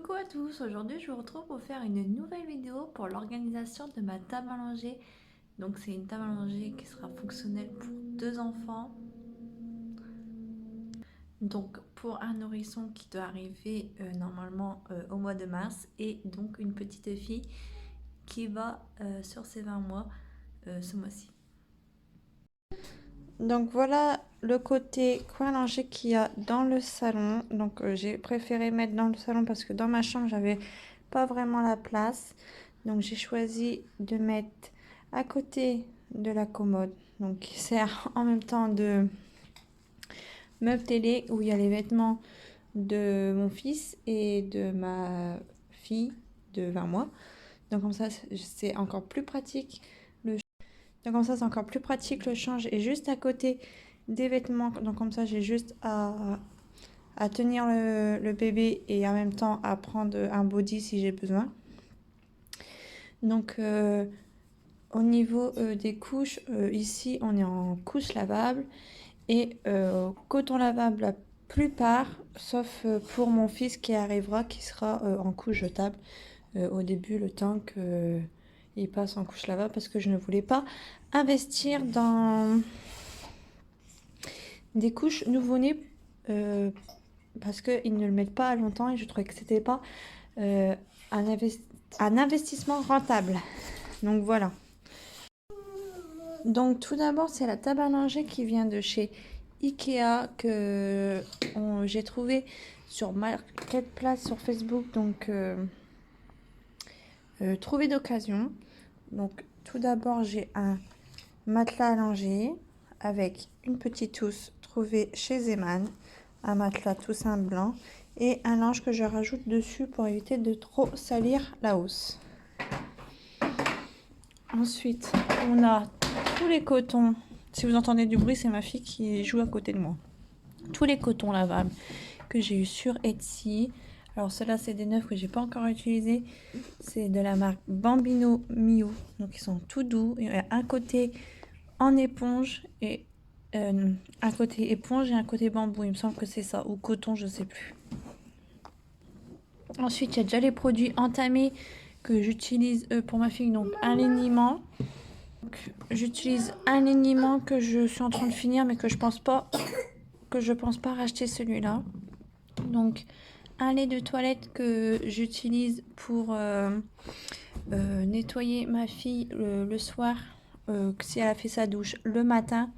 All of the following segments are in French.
Coucou à tous, aujourd'hui je vous retrouve pour faire une nouvelle vidéo pour l'organisation de ma table à langer. Donc c'est une table à langer qui sera fonctionnelle pour 2 enfants. Donc pour un nourrisson qui doit arriver normalement au mois de mars et donc une petite fille qui va sur ses 20 mois ce mois-ci. Donc voilà le côté coin langer qu'il y a dans le salon. Donc j'ai préféré mettre dans le salon parce que dans ma chambre j'avais pas vraiment la place. Donc j'ai choisi de mettre à côté de la commode. Donc qui sert en même temps de meuble télé où il y a les vêtements de mon fils et de ma fille de 20 mois. Donc comme ça c'est encore plus pratique. Donc comme ça c'est encore plus pratique, le change est juste à côté des vêtements. Donc comme ça j'ai juste à tenir le bébé et en même temps à prendre un body si j'ai besoin. Donc au niveau des couches, ici on est en couche lavable et coton lavable la plupart, sauf pour mon fils qui arrivera, qui sera en couche jetable au début, le temps qu'il passe en couche lavable, parce que je ne voulais pas investir dans des couches nouveau-nés parce qu'ils ne le mettent pas longtemps et je trouvais que c'était pas un investissement rentable. Donc voilà. Donc tout d'abord c'est la table à langer qui vient de chez Ikea que j'ai trouvé sur Marketplace sur Facebook, donc trouvé d'occasion. Donc tout d'abord j'ai un matelas à langer avec une petite housse trouvée chez Zeman, un matelas tout simple blanc et un linge que je rajoute dessus pour éviter de trop salir la housse. Ensuite on a tous les cotons. Si vous entendez du bruit, c'est ma fille qui joue à côté de moi. Tous les cotons lavables que j'ai eu sur Etsy. Alors ceux-là c'est des neufs que j'ai pas encore utilisés. C'est de la marque Bambino Mio. Donc ils sont tout doux. Il y a un côté en éponge et un côté éponge et un côté bambou. Il me semble que c'est ça, ou coton, je sais plus. Ensuite il y a déjà les produits entamés que j'utilise pour ma fille. Donc un liniment. J'utilise un liniment que je suis en train de finir mais que je pense pas racheter celui-là. Donc un lait de toilette que j'utilise pour nettoyer ma fille le soir si elle a fait sa douche le matin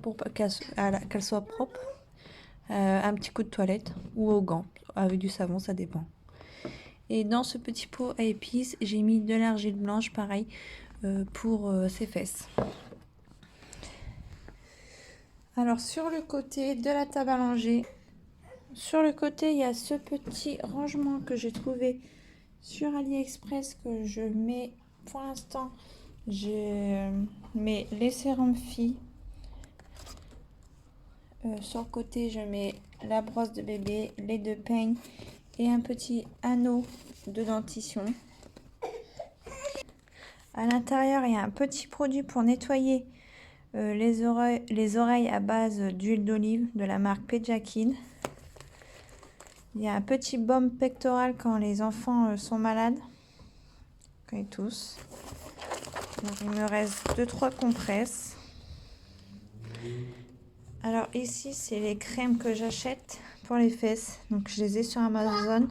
pour qu'elle soit propre. Un petit coup de toilette ou au gant avec du savon, ça dépend. Et dans ce petit pot à épices j'ai mis de l'argile blanche, pareil, pour ses fesses. Alors sur le côté de la table à langer, sur le côté il y a ce petit rangement que j'ai trouvé sur AliExpress que je mets pour l'instant. Je mets les sérums filles. Sur le côté je mets la brosse de bébé, les 2 peignes et un petit anneau de dentition. À l'intérieur il y a un petit produit pour nettoyer les oreilles à base d'huile d'olive de la marque Pejakin. Il y a un petit baume pectoral quand les enfants sont malades, quand ils toussent. Donc il me reste 2-3 compresses. Alors ici c'est les crèmes que j'achète pour les fesses. Donc je les ai sur Amazon.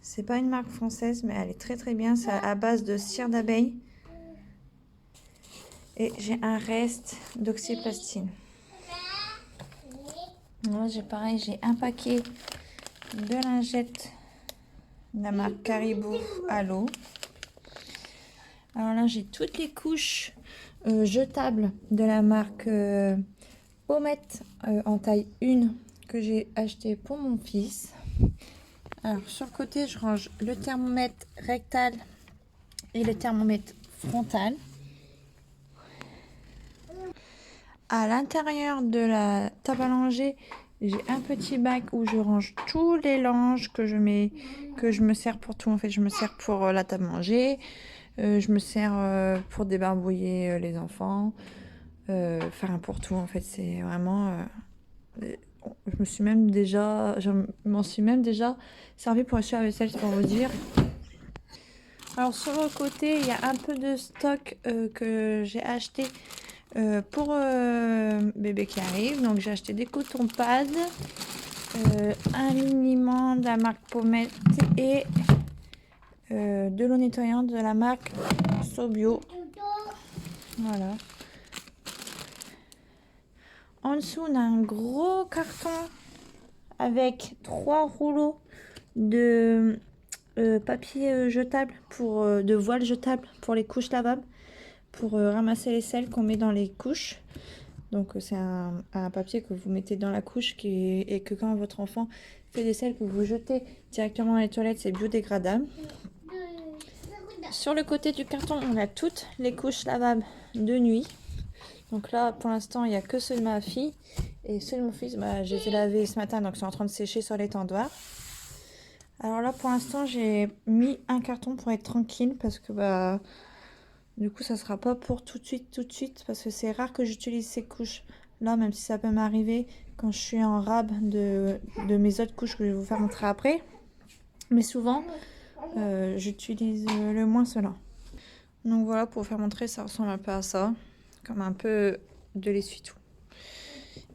C'est pas une marque française mais elle est très très bien. C'est à base de cire d'abeille. Et j'ai un reste d'oxyplastine. Là j'ai pareil, j'ai un paquet de lingettes de la marque Caribou à l'eau. Alors là j'ai toutes les couches jetables de la marque Omet en taille 1 que j'ai acheté pour mon fils. Alors sur le côté je range le thermomètre rectal et le thermomètre frontal. À l'intérieur de la table à langer j'ai un petit bac où je range tous les linges que je me sers pour tout. En fait je me sers pour la table à langer, je me sers pour débarbouiller les enfants, enfin pour tout en fait. C'est vraiment Je me suis même déjà, je m'en suis même déjà servi pour essuyer la vaisselle, c'est pour vous dire. Alors sur le côté, il y a un peu de stock que j'ai acheté pour bébé qui arrive. Donc j'ai acheté des cotons pads, un liniment de la marque Pommette et de l'eau nettoyante de la marque Sobio. Voilà. En dessous, on a un gros carton avec 3 rouleaux de papier jetable de voile jetable pour les couches lavables, pour ramasser les selles qu'on met dans les couches. Donc c'est un papier que vous mettez dans la couche et que quand votre enfant fait des selles que vous jetez directement dans les toilettes, c'est biodégradable. Sur le côté du carton, on a toutes les couches lavables de nuit. Donc là, pour l'instant, il n'y a que ceux de ma fille. Et ceux de mon fils, bah, je les ai lavés ce matin, donc ils sont en train de sécher sur l'étendoir. Alors là, pour l'instant, j'ai mis un carton pour être tranquille parce que bah, du coup, ça sera pas pour tout de suite, parce que c'est rare que j'utilise ces couches là, même si ça peut m'arriver quand je suis en rab de mes autres couches que je vais vous faire montrer après. Mais souvent, j'utilise le moins cela. Donc voilà, pour vous faire montrer, ça ressemble un peu à ça, comme un peu de l'essuie-tout.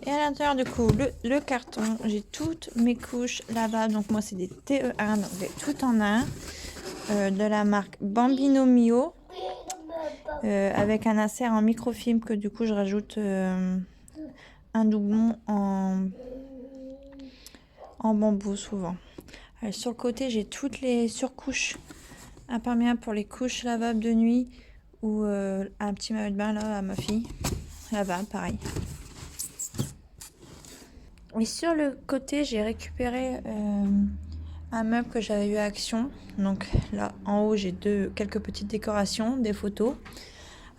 Et à l'intérieur du coup, le carton, j'ai toutes mes couches lavables. Donc moi, c'est des TE1, donc j'ai tout en un, de la marque Bambino Mio, avec un insert en microfilm que du coup, je rajoute un doublon en bambou souvent. Sur le côté, j'ai toutes les surcouches imperméables pour les couches lavables de nuit ou un petit maillot de bain là à ma fille, lavable, pareil. Et sur le côté, j'ai récupéré un meuble que j'avais eu à Action. Donc là, en haut, j'ai quelques petites décorations, des photos.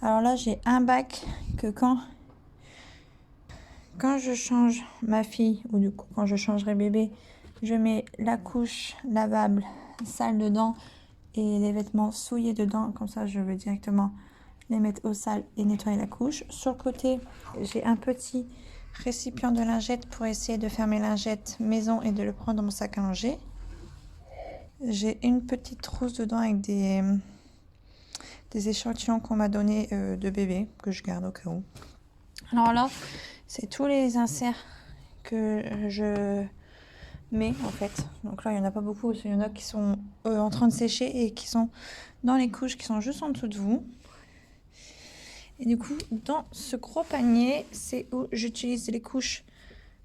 Alors là, j'ai un bac que quand je change ma fille, ou du coup quand je changerai bébé, je mets la couche lavable sale dedans et les vêtements souillés dedans. Comme ça, je vais directement les mettre au sale et nettoyer la couche. Sur le côté, j'ai un petit récipient de lingettes pour essayer de faire mes lingettes maison et de le prendre dans mon sac à langer. J'ai une petite trousse dedans avec des échantillons qu'on m'a donné de bébé que je garde au cas où. Alors là, c'est tous les inserts que je mets en fait. Donc là, il n'y en a pas beaucoup, il y en a qui sont en train de sécher et qui sont dans les couches qui sont juste en dessous de vous. Et du coup, dans ce gros panier, c'est où j'utilise les couches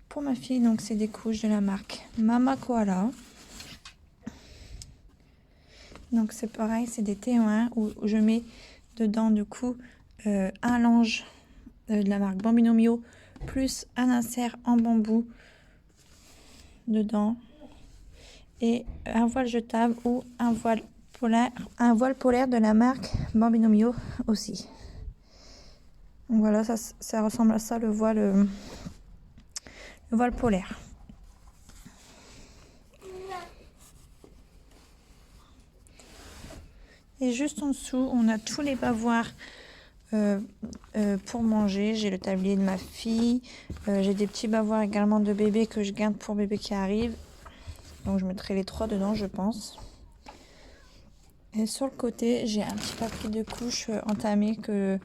pour ma fille. Donc c'est des couches de la marque Mama Koala. Donc c'est pareil, c'est des T1 où je mets dedans du coup un linge de la marque Bambino Mio plus un insert en bambou dedans et un voile jetable ou un voile polaire de la marque Bambino Mio aussi. Donc voilà, ça ressemble à ça le voile polaire. Et juste en dessous, on a tous les bavoirs pour manger. J'ai le tablier de ma fille. J'ai des petits bavoirs également de bébé que je garde pour bébé qui arrive. Donc je mettrai les 3 dedans, je pense. Et sur le côté, j'ai un petit papier de couche entamé que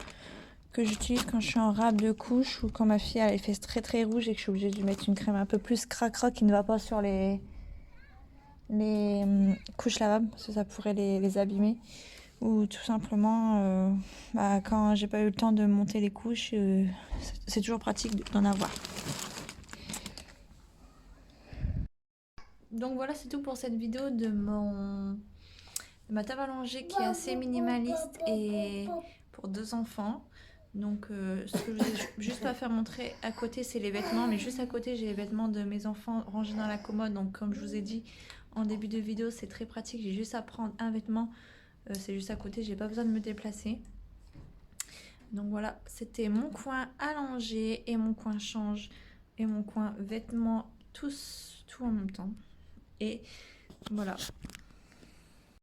j'utilise quand je suis en rab de couche ou quand ma fille a les fesses très très rouges et que je suis obligée de lui mettre une crème un peu plus cracra qui ne va pas sur les couches lavables parce que ça pourrait les abîmer. Ou tout simplement, quand j'ai pas eu le temps de monter les couches, c'est toujours pratique d'en avoir. Donc voilà, c'est tout pour cette vidéo de ma table à langer qui est assez minimaliste et pour 2 enfants. Donc ce que je vous ai juste pas faire montrer à côté, c'est les vêtements, mais juste à côté j'ai les vêtements de mes enfants rangés dans la commode. Donc comme je vous ai dit en début de vidéo, c'est très pratique, j'ai juste à prendre un vêtement, c'est juste à côté, j'ai pas besoin de me déplacer. Donc voilà, c'était mon coin à langer et mon coin change et mon coin vêtements, tout en même temps. Et voilà,